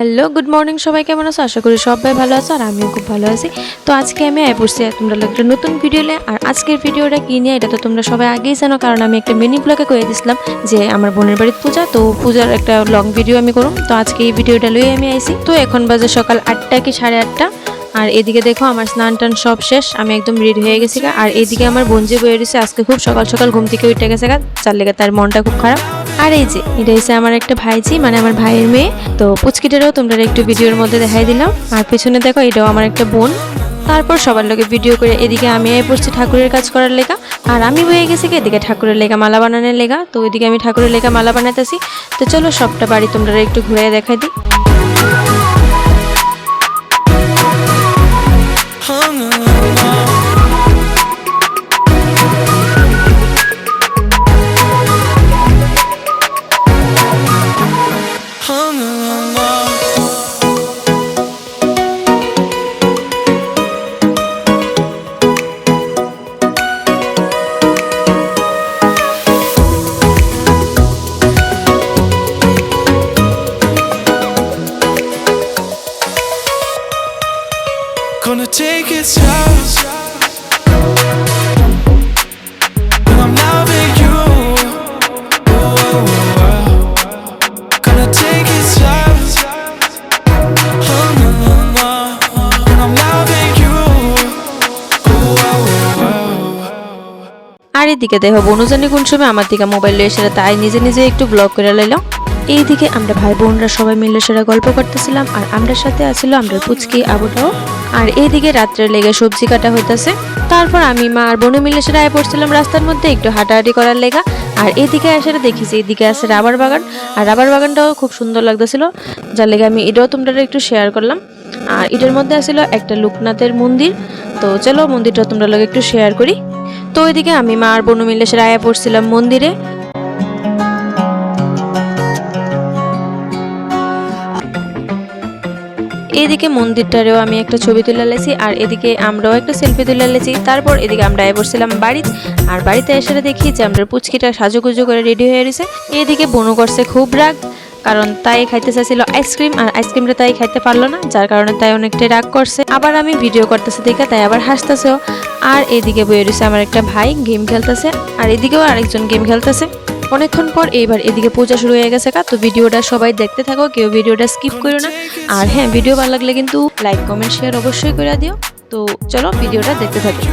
Hello good morning সবাই কেমন আছো? আশা করি সবাই ভালো আছো আর আমিও খুব ভালো আছি। তো আজকে আমি আই পড়ছি তোমরা একটা নতুন ভিডিও নিয়ে। আর আজকের ভিডিওটা কি নিয়ে এটা তো তোমরা সবাই আগেই জানো, কারণ আমি একটা মিনি ব্লগে করে দিছিলাম যে আমার বোনের বাড়ির পূজা, তো পূজার একটা লং ভিডিও আমি করুম। তো আজকে এই ভিডিওটা লইয়ে আমি আইছি। তো এখন বাজে সকাল 8টা কি 8:30। আর এদিকে দেখো আমার স্নান টান সব শেষ, আমি একদম রেডি হয়ে গেছি। আর এদিকে আমার বোন যে বয়ে রয়েছে আজকে খুব সকাল সকাল ঘুম থেকে উঠে গেছে, যার লেগে তার মনটা খুব খারাপ। আর এই যে এটা হচ্ছে আমার একটা ভাইজি, মানে আমার ভাইয়ের মেয়ে। তো পুচকিটারও তোমরা একটু ভিডিওর মধ্যে দেখাই দিলাম। আর পেছনে দেখো এটাও আমার একটা বোন। তারপর সবার লোকে ভিডিও করে এদিকে আমি পড়ছি ঠাকুরের কাজ করার লেগা। আর আমি বয়ে গেছি কি এদিকে ঠাকুরের লেগা মালা বানানোর লেগা। তো ওইদিকে আমি ঠাকুরের লেগা মালা বানাইতেছি। তো চলো সবটা বাড়ি তোমরা একটু ঘুরে দেখাই দিই। Gonna take it slow, and I'm loving you. Gonna take it slow, and I'm loving you. আর এদিকে দেখো বনুজানি কোন সময় আমার দিকে মোবাইল লয়ে সেটা তাই নিজে নিজে একটু ব্লগ করে লাইলাম। এইদিকে আমরা ভাই বোনরা সবাই মিলে সেটা গল্প করতেছিলাম, আর আমরার সাথে আছিল আমরা পুচকি আবুটাও। আর এইদিকে রাত্রে লেগে সবজি কাটা হইতাছে। তারপর আমি মা আর বোনে মিলে সেটা পড়ছিলাম রাস্তার মধ্যে একটু হাঁটাহাঁটি করার লেগা। আর এদিকে এসে দেখেছি এদিকে আছে রাবার বাগান, আর রাবার বাগানটাও খুব সুন্দর লাগতেছিল, যার লেগে আমি এটাও তোমরা একটু শেয়ার করলাম। আর এটার মধ্যে আছিল একটা লোকনাথের মন্দির। তো চলো মন্দিরটা তোমরা লোক একটু শেয়ার করি। তো ওইদিকে আমি মা আর বোনু মিলে সেটা পড়ছিলাম মন্দিরে। এদিকে মন্দিরটারেও আমি একটা ছবি তুলে লেছি, আর এদিকে আমরাও একটা সেলফি তুলে লেছি। তারপর এদিকে আমরা বসছিলাম বাড়ি। আর বাড়িতে এসে দেখি যে আমরা পুচকিটা সাজুগুজু করে রেডি হয়ে রয়েছে। এদিকে বনু করছে খুব রাগ, কারণ তাই খাইতে চাইছিল আইসক্রিম, আর আইসক্রিমটা তাই খাইতে পারলো না, যার কারণে তাই অনেকটাই রাগ করছে। আবার আমি ভিডিও করতেছে দেখে তাই আবার হাসতেছেও। আর এদিকে বয়ে রয়েছে আমার একটা ভাই গেম খেলতেছে, আর এদিকেও আরেকজন গেম খেলতেছে। অনেকক্ষণ পর এইবার এদিকে পূজা শুরু হয়ে গেছে। তো ভিডিওটা সবাই দেখতে থাকো, কেউ ভিডিওটা স্কিপ করো না। আর হ্যাঁ, ভিডিও ভালো লাগলে কিন্তু লাইক কমেন্ট শেয়ার অবশ্যই করে দিও। তো চলো ভিডিওটা দেখতে থাকি।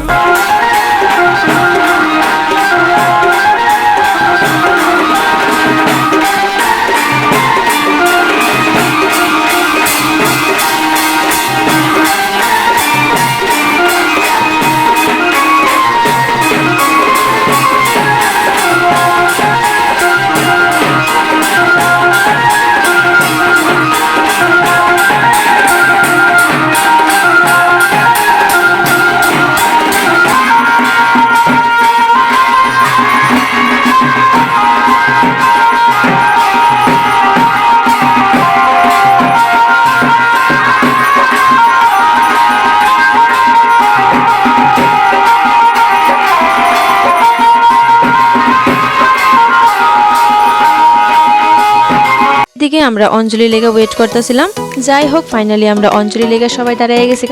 দিকে আমরা অঞ্জলি লেগে ওয়েট করতেছিলাম। যাই হোক ফাইনালি আমরা অঞ্জলি লেগে সবাই দাঁড়িয়ে গেছি।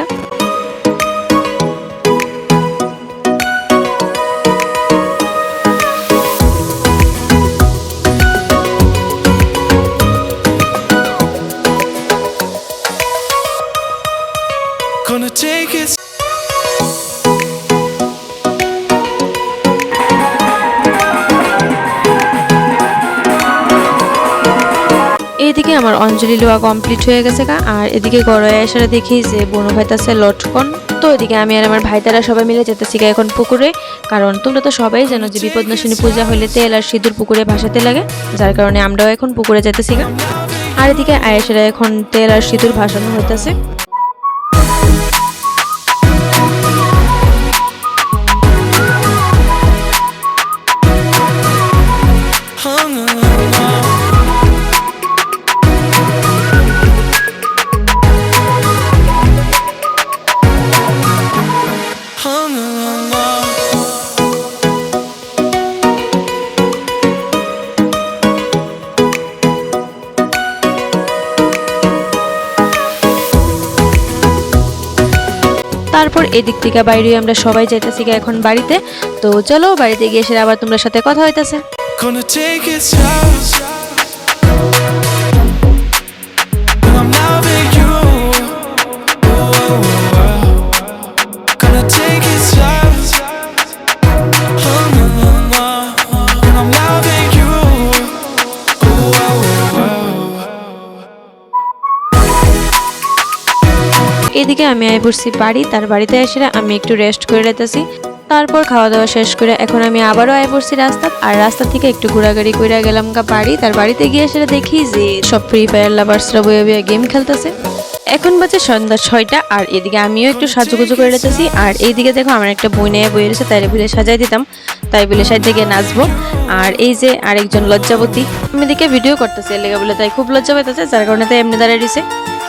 Gonna take it. এইদিকে আমার অঞ্জলি লোয়া কমপ্লিট হয়ে গেছে। আর এদিকে গড়ায় এসে দেখি যে বনু ভাইতাছে লটকন। তো এদিকে আমি আর আমার ভাই তারা সবাই মিলে যেতেছি এখন পুকুরে, কারণ তোমরা তো সবাই জানো যে বিপদনাশিনী পূজা হলে তেল আর সিঁদুর পুকুরে ভাসাতে লাগে, যার কারণে আমরাও এখন পুকুরে যেতেছি। আর এদিকে আয়েশেরা এখন তেল আর সিঁদুর ভাসানো হইতেছে। তারপর এদিক থেকে বাইরে আমরা সবাই যাইতেছি এখন বাড়িতে। তো চলো বাড়িতে গিয়ে এসে আবার তোমরা সাথে কথা হইতেছে। Gonna take it slow. And I'm loving you. Gonna take it slow. Oh, no, no, no. And I'm loving you. এদিকে আমি আই পড়ছি বাড়ি, তার বাড়িতে এসে আমি একটু রেস্ট করে রেখেছি। তারপর খাওয়া দাওয়া শেষ করে এখন আমি আবারও আই পড়ছি রাস্তা, আর রাস্তা থেকে একটু ঘোরাঘুরি করে গেলাম বাড়ি। তার বাড়িতে গিয়ে সেটা দেখি যে সব ফ্রি ফায়ার লাভার্সরা বয়ে বয়ে গেম খেলতেছে। এখন বাজে সন্ধ্যা 6টা, আর এদিকে আমিও একটু সাজুগুজু করে রেখেছি। আর এইদিকে দেখো আমার একটা বই নিয়ে বই রয়েছে, তাই বলে সাজাই দিতাম, তাই বলে সাইডে গিয়ে নাচবো। আর এই যে আরেকজন লজ্জাবতী আমি এদিকে ভিডিও করতেছে লেগে বলে, তাই খুব লজ্জা পাইতেছে, যার কারণে তাই এমনি দাঁড়িয়ে দিছে।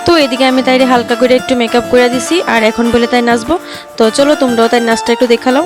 তো এদিকে আমি তাইরে হালকা করে একটু মেকআপ করে দিছি, আর এখন বলে তাই নাচবো। তো চলো তোমরাও তাই নাচটা একটু দেখালো।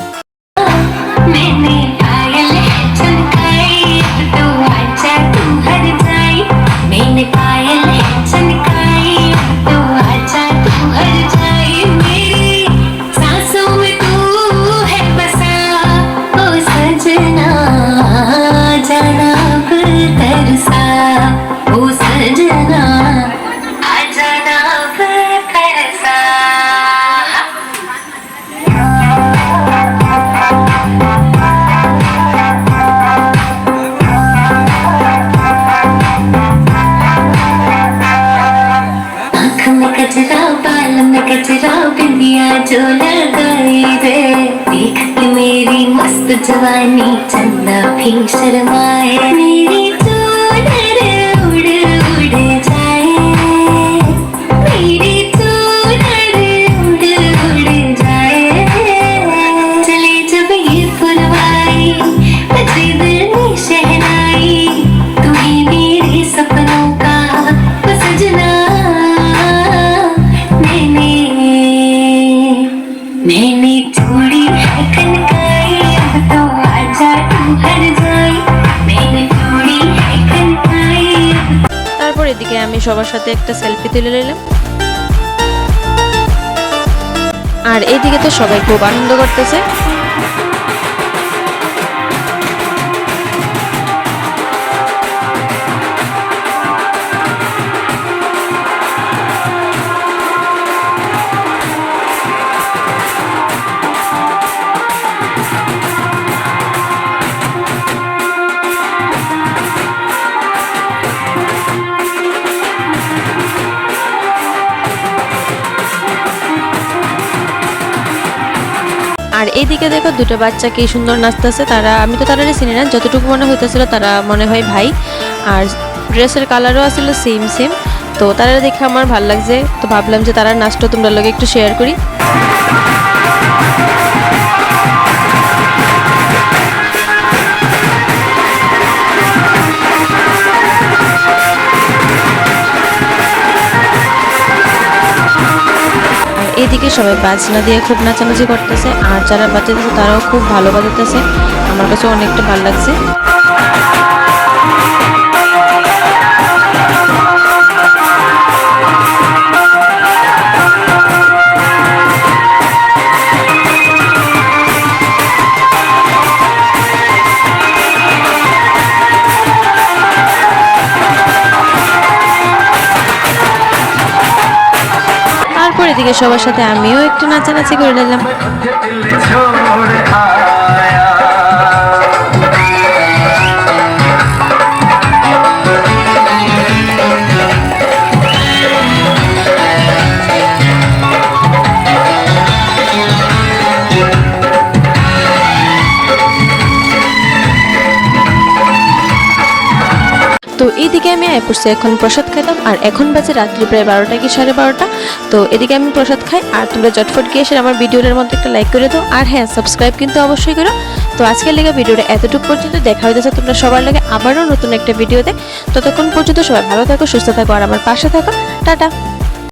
जो लगाई रे देख के मेरी मस्त जवानी चंदा भी शर्माए मेरी चूनर उड़ उड़ जाए मेरी चूनर उड़ उड़ जाए चले जब ये फुलवाई बजे दिल में शहनाई तू ही मेरे सपनों का सजना मैंने छोड़ी है कनकाई अब तो आजा तू हर जाई मैंने छोड़ी है कनकाई। তারপর এদিকে আমি সবার সাথে একটা সেলফি তুলে নিলাম, আর এইদিকে তো সবাই খুব আনন্দ করতেছে। আর এইদিকে দেখো দুটো বাচ্চা কি সুন্দর নাচতেছে। আমি তো তারা চিনি না, যতটুকু মনে হইতেছিল তারা মনে হয় ভাই, আর ড্রেসের কালারও আসলে সেম সেম। তো তারা দেখে আমার ভালো লাগছে, তো ভাবলাম যে তারা নাচটা তোমরা লগে একটু শেয়ার করি। এদিকে সবাই বাজনা দিয়ে খুব নাচানাচি করতেছে, আর যারা বাজাতেছে তারাও খুব ভালো বাজাতেছে, আমার কাছে অনেকটা ভালো লাগছে। তারপর এদিকে সবার সাথে আমিও একটু নাচানাচি করে নিলাম। তো এইদিকে আমি পড়ছি এখন প্রসাদ খাইতাম, আর এখন বাজে রাত্রি প্রায় 12টা কি 12:30। তো এদিকে আমি প্রসাদ খাই, আর তোমরা চটফট গিয়ে এসে আমার ভিডিওটার মধ্যে একটা লাইক করে দাও, আর হ্যাঁ সাবস্ক্রাইব কিন্তু অবশ্যই করো। তো আজকের লেগে ভিডিওটা এতটুকু পর্যন্ত, দেখা হইতেছে তোমরা সবার লাগে আবারও নতুন একটা ভিডিওতে। ততক্ষণ পর্যন্ত সবাই ভালো থাকো, সুস্থ থাকো, আর আমার পাশে থাকো। টাটা।